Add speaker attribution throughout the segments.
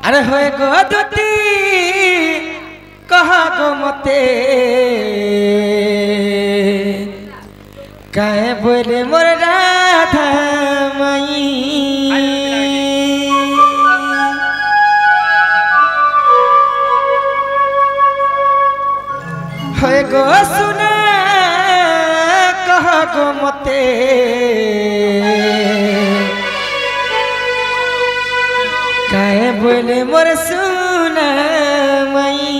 Speaker 1: अरे होए गो दुती कहा गो मते काहे बोले मोर राधा माई होए गो सुना कहा गो मते काहे बोले मोर सुना माई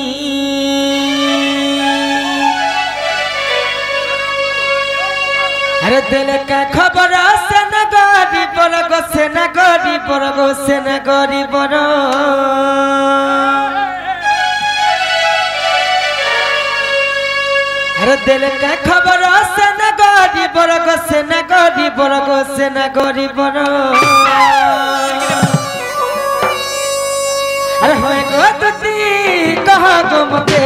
Speaker 1: अरे दिल का खबर से न गरी बरगो से न गरी बरगो से न गरी बर अरे दिल का खबर से न गरी बरगो से न गरी बरगो से न गरी बर अरे होए गो तुती कहा गो मते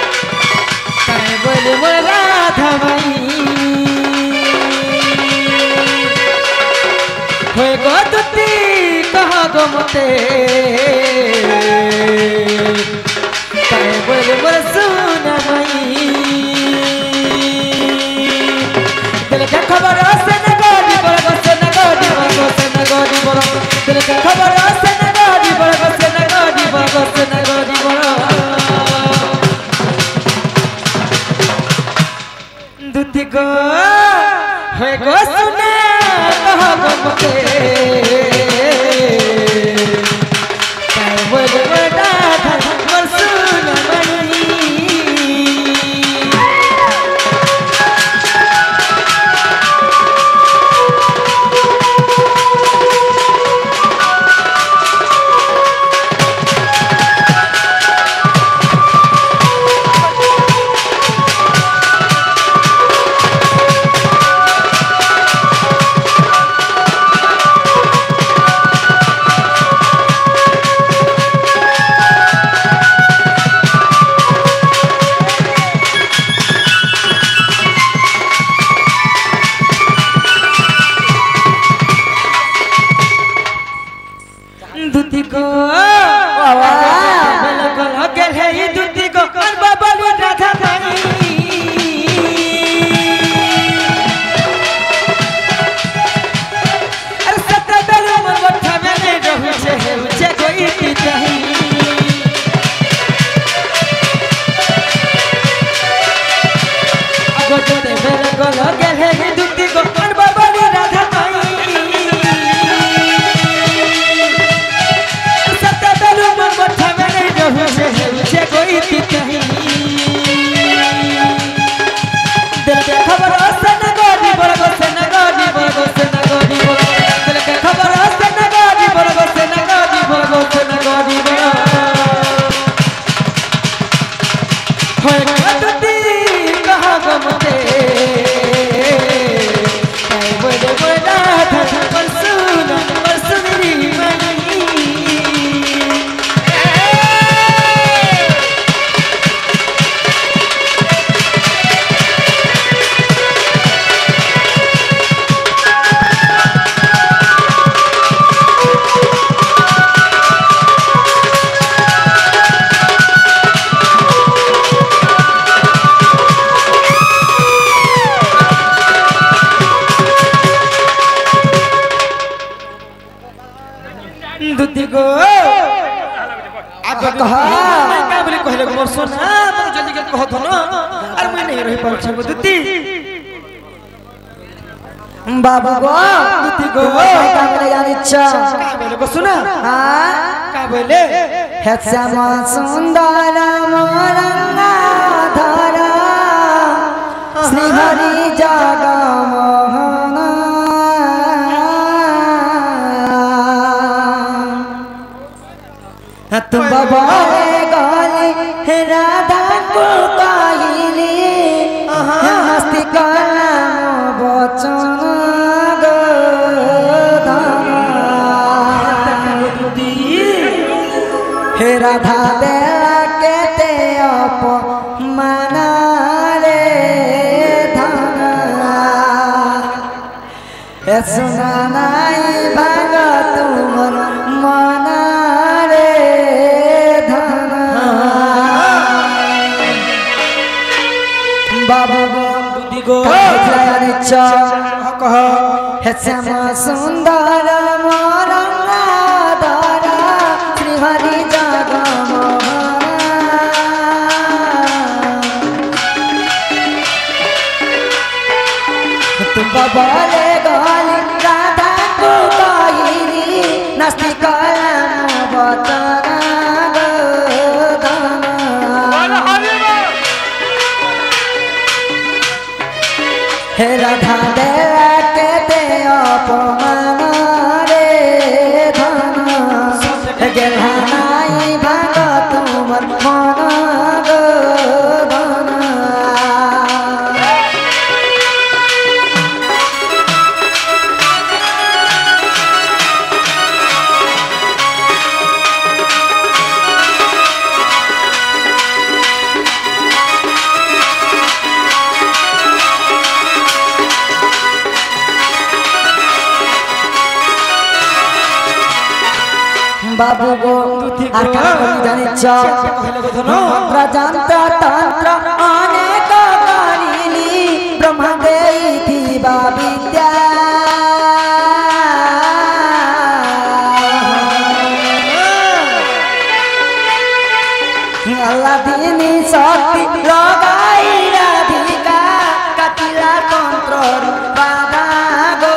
Speaker 1: काहे बोले मोर राधा माई होए गो तुती कहा गो मते काहे बोले मोर सुना माई दिल का खबर से न गरी बरगो से न गरी बरगो से न गरी बरगो दिल का खबर से न गरी बरगो से न गरी बरगो से न गरी बरगो दुती गो होए गो सुना कहा गो मते काहे बोले मोर राधा मोर सुना माई दुती को बिल्कुल अकेले है ये दुती को और बाबा राधा माई अरे सत्ता दलो मन मठा में नहीं रहू छे कोई की चाही अगो तो बिल्कुल अकेले है ये दुती को और बाबा राधा माई मुझे कोई नहीं दिल के खबर से न गरी बरगो से न गरी बरगो से न गरी दिल के खबर से न गरी बरगो से न गरी बरगो से न गरी होए गति कहा गो मते काहे बोले मोर राधा मोर सुनी माई दुती गो आगे कहा मैं का बोले कहले गो सोना तो जल्दी के कह धनो और मैं नहीं रही पाछ गो दुती
Speaker 2: बाबू गो दुती गो का बोले जान इच्छा
Speaker 1: का बोले गो सुना
Speaker 2: हां
Speaker 1: का बोले
Speaker 2: हे श्यामा सुंदर मोरंगा धरा श्री हरि जागा मोहन तुम बाबा गले हे राधा को काइले मस्ती कला बचन गो हे राधा दे केते अपमान रे धन सुना নাই ভাগ তোমার মন রে ধন বাবু
Speaker 1: দুদিগো
Speaker 2: কহ হে শ্যাম সুন্দর মরঙ্গা ধরা শ্রীহরি জগমোহন তুম বলে গলি রাধা কো কহিনি নাস্তি কলাম বতনা হে রাধা দেলা কে দে অপমান রে ধন গেলা নাই ভাগ তোমার মন গো ধন বাবু গো আর কাকে জানিছ মন্ত্র যন্ত্র তন্ত্র অনেক করিলি ব্রহ্মা দেইথিবা বিদ্যা আল্লাহ দিনি শক্তি লগাই রাধিকা কাটিলা তন্ত্র বাধা গো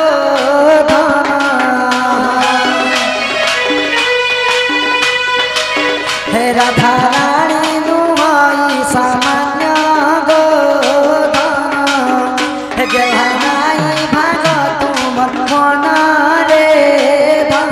Speaker 2: ধন হে রাধা রানী নুমাই সামান্য গো ধন হে গেলা নাই ভাগ তোমার মন রে ধন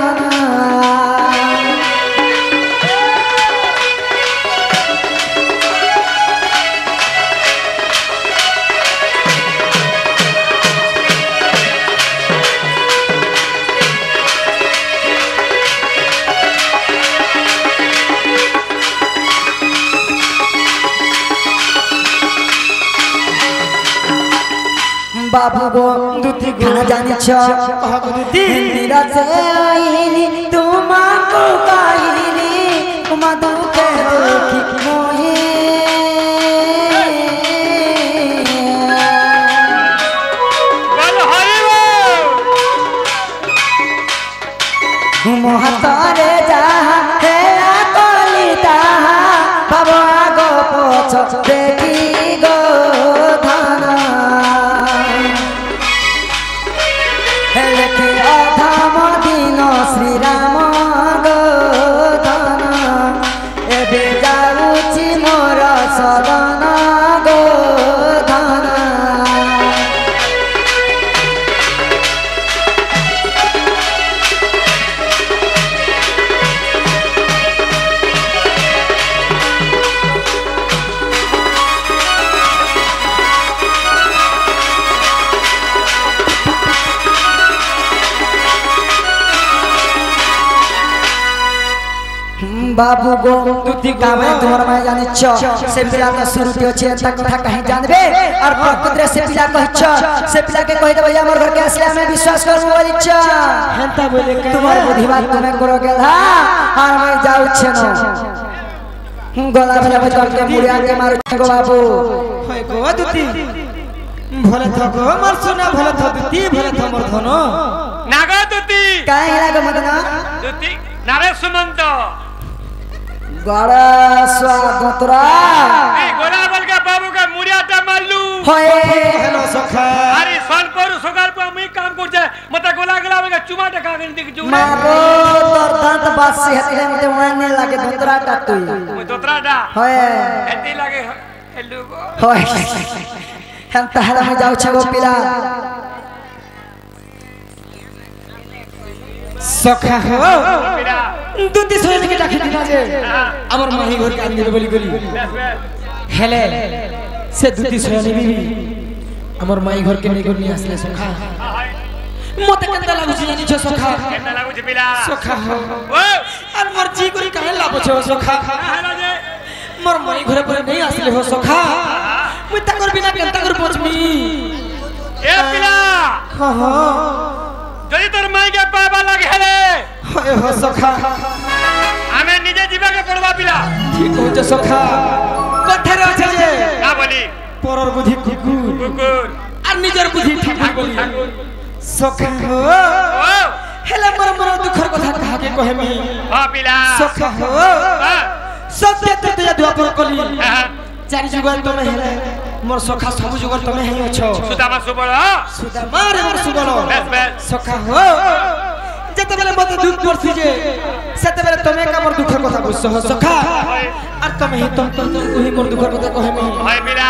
Speaker 2: বাবু গো দুটি গান জানিছ নিরাশে আইনি তোমাকে কাহিনী তোমা দুঃখে দেখি মোহে মহাতরে যাহা হেলা কলি তাহা বাবা গো পছ দেখি গো ধন লেখে অধম দিন শ্রীরাম গো ধন ଏବେ ଯାଉଛି ମୋର ସଦନ ଗো ଧନ बाबू गो कामे तुम्हार मैं जानिछ से पिला के शुरू अछि एता कथा कहीं जानबे और प्रकृति से पिला कहिछ से पिला के कहि देबे हमर घर के असले हमें विश्वास करबो बोलिछ
Speaker 1: हेंता बोले के
Speaker 2: तुम्हार बुद्धि बात तुमे करो गेला और मैं जाउ छ न गला भला बचल के मुड़िया के मारू गो बाबू
Speaker 1: होय गो दुती भले थको मोर सोना भले थ दुती भले थ मोर धन
Speaker 3: नागा दुती
Speaker 2: काहे लाग मदना
Speaker 3: दुती नारे सुमंत
Speaker 2: गड़ा स्वागतरा
Speaker 3: ए गोला बल का बाबू का मुरियाटा मालू
Speaker 2: होए
Speaker 1: हेलो सखा
Speaker 3: अरे सोनपुर सोगार पर मी काम कर जाए मत गोला गला में चुमा टका के दिख जुड़े
Speaker 2: मारो तोर दांत बासी हते मते माने लागे दोतरा टाटुई
Speaker 3: मैं दोतराटा
Speaker 2: होए
Speaker 3: एती लागे हेलो
Speaker 2: होए हंता हला में जाउ छ गो पिला
Speaker 1: सखा हो
Speaker 3: मेरा
Speaker 1: दुती सोन के डाके दिना जे हमर माही घर के आदमी बोली गली हेले से दुती सोनी बीबी हमर माई घर के नेगो नि आसले सखा मते केनता लागु छी जानि छ सखा
Speaker 3: केना लागु छ पिला
Speaker 1: सखा हो
Speaker 3: ओ
Speaker 1: আর মোর জি করি কাহে লাভ আছে সখা
Speaker 3: हेलो जे
Speaker 1: মোর মাই ঘরে পরে নেই আসলে হো সখা মুই তাকর বিনা কেনতা করে পছমি
Speaker 3: ए पिला
Speaker 1: हाँ हाँ
Speaker 3: যদি তোর মাইকে পাবা লাগে হেলে
Speaker 1: হয় হো সখা
Speaker 3: আমি নিজে জীবাকে পড়বা পিলা
Speaker 1: ঠিক হচ্ছে সখা কথারে আছে যে
Speaker 3: না বলি
Speaker 1: পরর বুদ্ধি কুকুর
Speaker 3: কুকুর
Speaker 1: আর নিজের বুদ্ধি ঠাকুর বলি
Speaker 3: ঠাকুর
Speaker 1: সখা হো
Speaker 3: ও
Speaker 1: হেলে মোর মোর দুঃখের কথা কাহাকে কহেমি
Speaker 3: ও পিলা
Speaker 1: সখা হো
Speaker 3: হ্যাঁ
Speaker 1: সত্য তৃতীয় দ্বাপর কলি
Speaker 3: হ্যাঁ
Speaker 1: চারি যুগল তুমি হেলে মোর সখা সবু যুগল তুমি হেই অছো
Speaker 3: সুদামা সুবল
Speaker 1: সুদামারে মোর সুবল
Speaker 3: বেশ বেশ
Speaker 1: সখা হো যেতেবেলে মতে দুঃখ করছি যে সেতেবেলে তুমি কামর দুঃখের কথা বুঝছো সখা আর তুমি হি মোর দুঃখের কথা কহেমি
Speaker 3: হয় পিলা